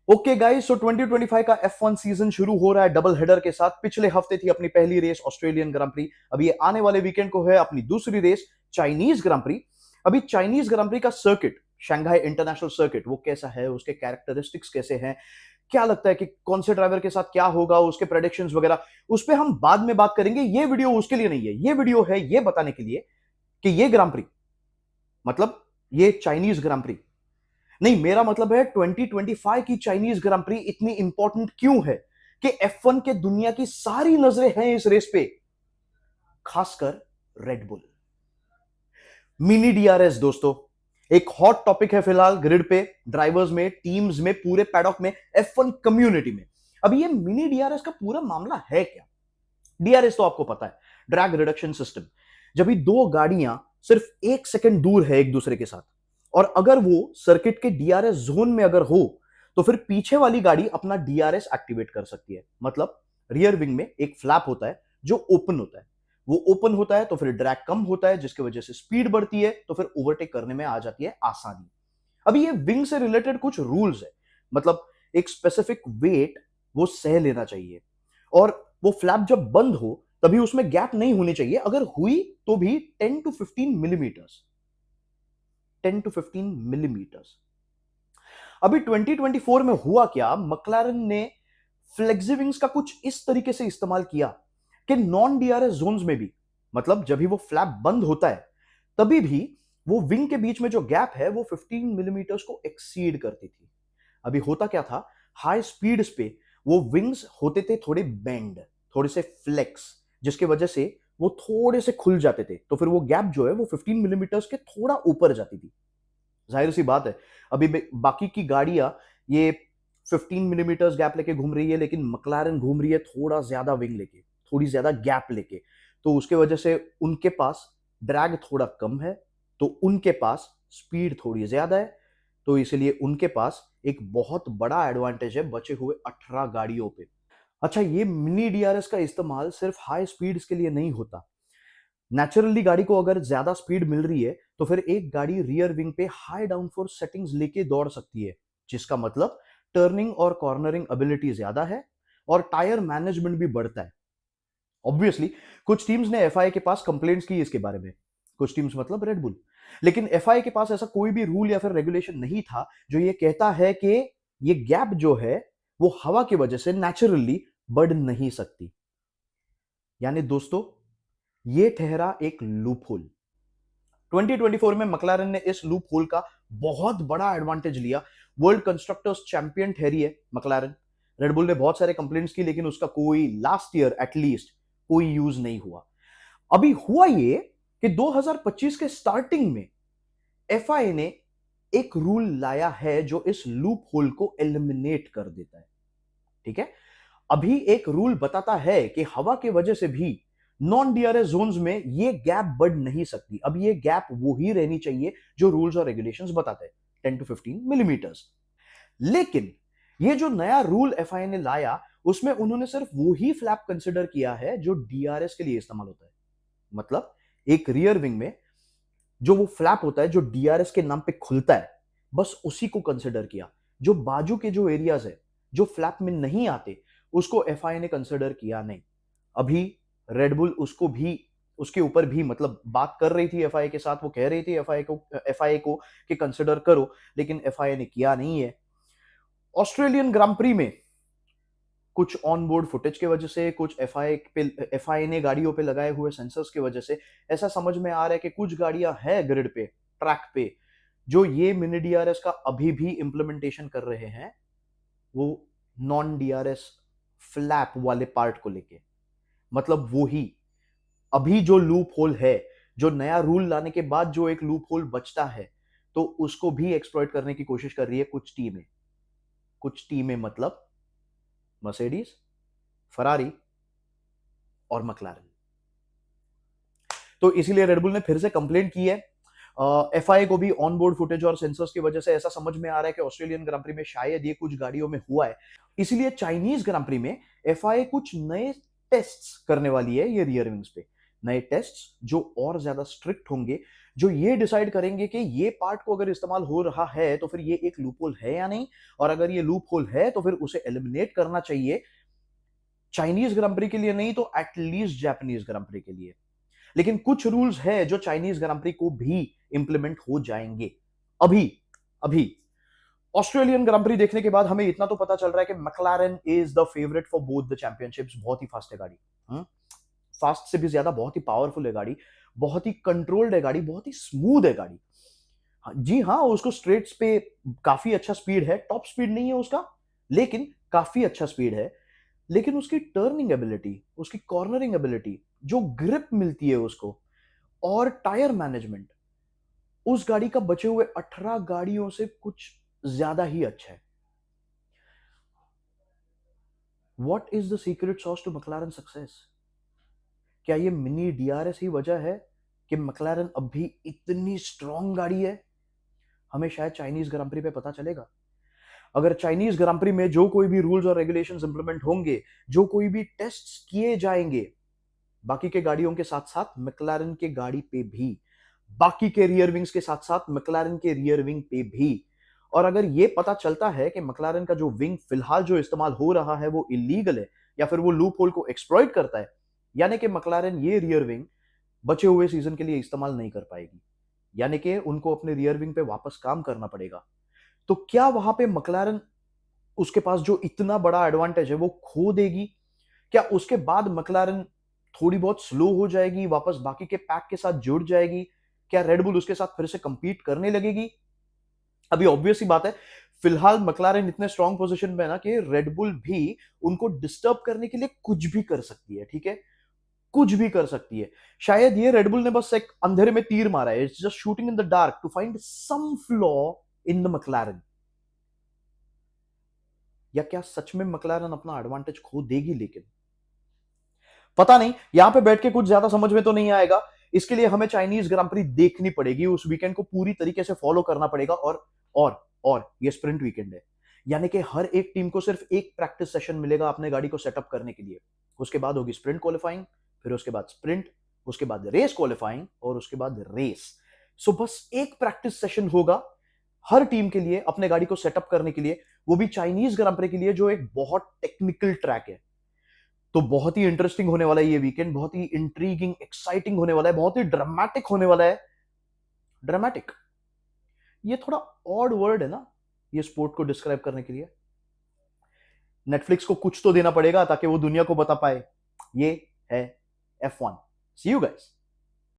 Okay guys, सो 2025 का F1 season शुरू हो रहा है डबल हेडर के साथ। पिछले हफ्ते थी अपनी पहली रेस ऑस्ट्रेलियन ग्रां प्री। अभी ये आने वाले वीकेंड को है अपनी दूसरी रेस चाइनीज ग्रां प्री। अभी चाइनीज ग्रां प्री का सर्किट, शंघाई इंटरनेशनल सर्किट, वो कैसा है, उसके कैरेक्टरिस्टिक्स कैसे हैं, क्या लगता है कि कौन से ड्राइवर के साथ क्या होगा, उसके प्रेडिक्शंस वगैरह, उस पर हम बाद में बात करेंगे। ये वीडियो उसके लिए नहीं है, ये वीडियो है ये बताने के लिए कि ये ग्रां प्री, मतलब ये चाइनीज ग्रां प्री नहीं, मेरा मतलब है 2025 की चाइनीज ग्रां प्री इतनी इंपॉर्टेंट क्यों है कि F1 के दुनिया की सारी नजरें हैं इस रेस पे, खासकर रेडबुल। मिनी डीआरएस दोस्तों, एक हॉट टॉपिक है फिलहाल ग्रिड पे, ड्राइवर्स में, टीम्स में, पूरे पैडॉक में, F1 कम्युनिटी में। अब ये मिनी डीआरएस का पूरा मामला है क्या? डीआरएस तो आपको पता है, ड्रैग रिडक्शन सिस्टम। जब भी दो गाड़ियां सिर्फ 1 सेकंड दूर है एक दूसरे के साथ, और अगर वो सर्किट के डीआरएस जोन में अगर हो, तो फिर पीछे वाली गाड़ी अपना डीआरएस एक्टिवेट कर सकती है। मतलब रियर विंग में एक फ्लैप होता है जो ओपन होता है। वो ओपन होता है तो फिर ड्रैग कम होता है, जिसकी वजह से स्पीड बढ़ती है, तो फिर ओवरटेक करने में आ जाती है आसानी। अभी ये विंग से रिलेटेड कुछ रूल्स है, मतलब एक स्पेसिफिक वेट वो सह लेना चाहिए, और वो फ्लैप जब बंद हो तभी उसमें गैप नहीं होनी चाहिए, अगर हुई तो भी 10 टू 15 मिलीमीटर्स, 10 टू 15 मिलीमीटर्स। अभी 2024 में हुआ क्या, मकलारन ने फ्लेक्सिविंग्स का कुछ इस तरीके से इस्तेमाल किया कि नॉन डीआरएस जोन्स में भी, मतलब जब भी वो फ्लैप बंद होता है तभी भी वो विंग के बीच में जो गैप है वो 15 मिलीमीटर्स को एक्सीड करती थी। अभी होता क्या था, हाई स्पीड्स पे वो विंग्स होते थे थोड़े बेंड, थोड़े से फ्लेक्स, जिसके वजह से वो थोड़े से खुल जाते थे, तो फिर वो गैप जो है वो 15 मिलीमीटर्स के थोड़ा ऊपर जाती थी। जाहिर सी बात है, अभी बाकी की गाड़ियां ये 15 मिलीमीटर्स गैप लेके घूम रही है, लेकिन मकलारन घूम रही है थोड़ा ज्यादा विंग लेके, थोड़ी ज्यादा गैप लेके, तो उसके वजह से उनके पास ड्रैग थोड़ा कम है, तो उनके पास स्पीड थोड़ी ज्यादा है, तो इसलिए उनके पास एक बहुत बड़ा एडवांटेज है बचे हुए 18 गाड़ियों पे। अच्छा, ये मिनी डीआरएस का इस्तेमाल सिर्फ हाई स्पीड्स के लिए नहीं होता। नेचुरली गाड़ी को अगर ज्यादा स्पीड मिल रही है तो फिर एक गाड़ी रियर विंग पे हाई डाउनफोर्स सेटिंग्स लेके दौड़ सकती है, जिसका मतलब टर्निंग और कॉर्नरिंग एबिलिटी ज्यादा है और टायर मैनेजमेंट भी बढ़ता है। ऑब्वियसली कुछ टीम्स ने एफआई के पास कंप्लेंट्स की इसके बारे में, कुछ टीम्स मतलब रेडबुल, लेकिन एफआई के पास ऐसा कोई भी रूल या फिर रेगुलेशन नहीं था जो ये कहता है कि ये गैप जो है वो हवा की वजह से नेचुरली बढ़ नहीं सकती। यानी दोस्तों, ये ठहरा एक लूप होल। 2024 में मकलारन ने इस लूप होल का बहुत बड़ा एडवांटेज लिया। वर्ल्ड कंस्ट्रक्टर्स चैंपियन ठहरी है मकलारन। रेडबुल ने बहुत सारे कंप्लेंट्स की, लेकिन उसका कोई लास्ट ईयर एटलीस्ट कोई यूज नहीं हुआ। अभी हुआ ये कि 2025 के स्टार्टिंग में एफआईए ने एक रूल लाया है जो इस लूप होल को एलिमिनेट कर देता है। ठीक है, अभी एक रूल बताता है कि हवा की वजह से भी नॉन डीआरएस जोन्स में ये गैप बढ़ नहीं सकती। अब ये गैप वो ही रहनी चाहिए जो रूल्स और रेगुलेशंस बताते हैं, 10 टू 15 मिलीमीटर्स। लेकिन ये जो नया रूल एफआईए ने लाया, उसमें उन्होंने सिर्फ वो ही फ्लैप कंसिडर किया है जो डीआरएस के लिए इस्तेमाल होता है। मतलब एक रियर विंग में जो वो फ्लैप होता है जो डीआरएस के नाम पे खुलता है, बस उसी को कंसिडर किया। जो बाजू के जो एरियाज है जो फ्लैप में नहीं आते, उसको एफआईए ने कंसिडर किया नहीं। अभी रेडबुल उसको भी, उसके ऊपर भी मतलब बात कर रही थी एफआईए के साथ, वो कह रही थी एफआईए को कि कंसिडर करो, लेकिन एफआईए ने किया नहीं है। ऑस्ट्रेलियन ग्रां प्री में कुछ ऑन बोर्ड फुटेज की वजह से, कुछ एफआईए ने गाड़ियों पे लगाए हुए सेंसर्स की वजह से ऐसा समझ में आ रहा है कि कुछ गाड़ियां हैं ग्रिड पे, ट्रैक पे, जो ये मिनी डीआरएस का अभी भी इंप्लीमेंटेशन कर रहे हैं, वो नॉन डीआरएस फ्लैप वाले पार्ट को लेके। मतलब वो ही अभी जो लूप होल है, जो नया रूल लाने के बाद जो एक लूप होल बचता है, तो उसको भी एक्सप्लॉइट करने की कोशिश कर रही है कुछ टीमें। कुछ टीमें मतलब मर्सिडीज, फरारी और मकलारन। तो इसीलिए रेडबुल ने फिर से कंप्लेंट की है। एफआईए को भी ऑन बोर्ड फुटेज और सेंसर्स की वजह से ऐसा समझ में आ रहा है कि ऑस्ट्रेलियन ग्रां प्री में शायद ये कुछ गाड़ियों में हुआ है। इसीलिए चाइनीज ग्रां प्री में एफआईए कुछ नए टेस्ट्स करने वाली है ये रियर विंग्स पे, नए टेस्ट्स जो और ज्यादा स्ट्रिक्ट होंगे, जो ये डिसाइड करेंगे कि ये पार्ट को अगर इस्तेमाल हो रहा है तो फिर ये एक लूप होल है या नहीं, और अगर ये लूप होल है तो फिर उसे एलिमिनेट करना चाहिए, चाइनीज ग्रां प्री के लिए नहीं तो एटलीस्ट जापानीज ग्रां प्री के लिए। लेकिन कुछ रूल्स है जो चाइनीज ग्रां प्री को भी इंप्लीमेंट हो जाएंगे। अभी अभी ऑस्ट्रेलियन ग्रां प्री देखने के बाद हमें इतना तो पता चल रहा है कि McLaren is the favourite for both the championships. बहुत ही फास्ट है गाड़ी, फास्ट से भी ज्यादा बहुत ही पावरफुल है गाड़ी, बहुत ही कंट्रोल्ड है गाड़ी, बहुत ही स्मूथ है गाड़ी। जी हाँ, उसको स्ट्रेट्स पे काफी अच्छा स्पीड है, टॉप स्पीड नहीं है उसका, लेकिन काफी अच्छा स्पीड है। लेकिन उसकी टर्निंग एबिलिटी, उसकी कॉर्नरिंग एबिलिटी, जो ग्रिप मिलती है उसको, और टायर मैनेजमेंट उस गाड़ी का बचे हुए 18 गाड़ियों से कुछ ज्यादा ही अच्छा है। What is the secret sauce to McLaren success? क्या ये मिनी डीआरएस ही वजह है कि मैक्लारेन अब भी इतनी स्ट्रांग गाड़ी है? हमें शायद चाइनीज ग्रां प्री पे पता चलेगा। अगर चाइनीज ग्रां प्री में जो कोई भी रूल्स और रेगुलेशंस इंप्लीमेंट होंगे, जो कोई भी टेस्ट्स किए जाएंगे, बाकी के गाड़ियों के साथ साथ मैक्लारेन के गाड़ी पे भी, बाकी के रियर विंग्स के साथ साथ मैक्लारेन के रियर विंग पे भी, और अगर ये पता चलता है कि मैक्लारेन का जो विंग फिलहाल जो इस्तेमाल हो रहा है वो इलीगल है या फिर वो लूप होल को एक्सप्लॉइट करता है, यानी कि मैक्लारेन ये रियर विंग बचे हुए सीजन के लिए इस्तेमाल नहीं कर पाएगी, यानी कि उनको अपने रियर विंग पे वापस काम करना पड़ेगा। तो क्या वहां पे मैक्लारेन उसके पास जो इतना बड़ा एडवांटेज है वो खो देगी? क्या उसके बाद मैक्लारेन थोड़ी बहुत स्लो हो जाएगी, वापस बाकी के पैक के साथ जुड़ जाएगी? क्या रेडबुल उसके साथ फिर से कंपीट करने लगेगी? अभी ऑब्वियस ही बात है, फिलहाल मैक्लारेन इतने स्ट्रांग पोजीशन में है ना कि रेडबुल भी उनको डिस्टर्ब करने के लिए कुछ भी कर सकती है, ठीक है, कुछ भी कर सकती है। शायद ये रेडबुल ने बस एक अंधेरे में तीर मारा है, it's just shooting in the dark to find some flaw in the McLaren. या क्या सच में मैक्लारेन अपना एडवांटेज खो देगी? लेकिन पता नहीं, यहां पे बैठ के कुछ ज्यादा समझ में तो नहीं आएगा। इसके लिए हमें चाइनीज ग्रां प्री देखनी पड़ेगी, उस वीकेंड को पूरी तरीके से फॉलो करना पड़ेगा। और ये स्प्रिंट वीकेंड है, यानी कि हर एक टीम को सिर्फ एक प्रैक्टिस सेशन मिलेगा अपने गाड़ी को सेटअप करने के लिए। उसके बाद होगी स्प्रिंट क्वालिफाइंग, फिर उसके बाद स्प्रिंट, उसके बाद रेस क्वालिफाइंग और उसके बाद रेस। सो बस एक प्रैक्टिस सेशन होगा हर टीम के लिए अपने गाड़ी को सेटअप करने के लिए, वो भी चाइनीज ग्रां प्री के लिए जो एक बहुत टेक्निकल ट्रैक है। तो बहुत ही इंटरेस्टिंग होने वाला है ये वीकेंड, बहुत ही इंट्रीगिंग एक्साइटिंग होने वाला है, बहुत ही ड्रामेटिक होने वाला है। ड्रामेटिक, ये थोड़ा ऑड वर्ड है ना ये स्पोर्ट को डिस्क्राइब करने के लिए। नेटफ्लिक्स को कुछ तो देना पड़ेगा ताकि वो दुनिया को बता पाए ये है F1। See you guys.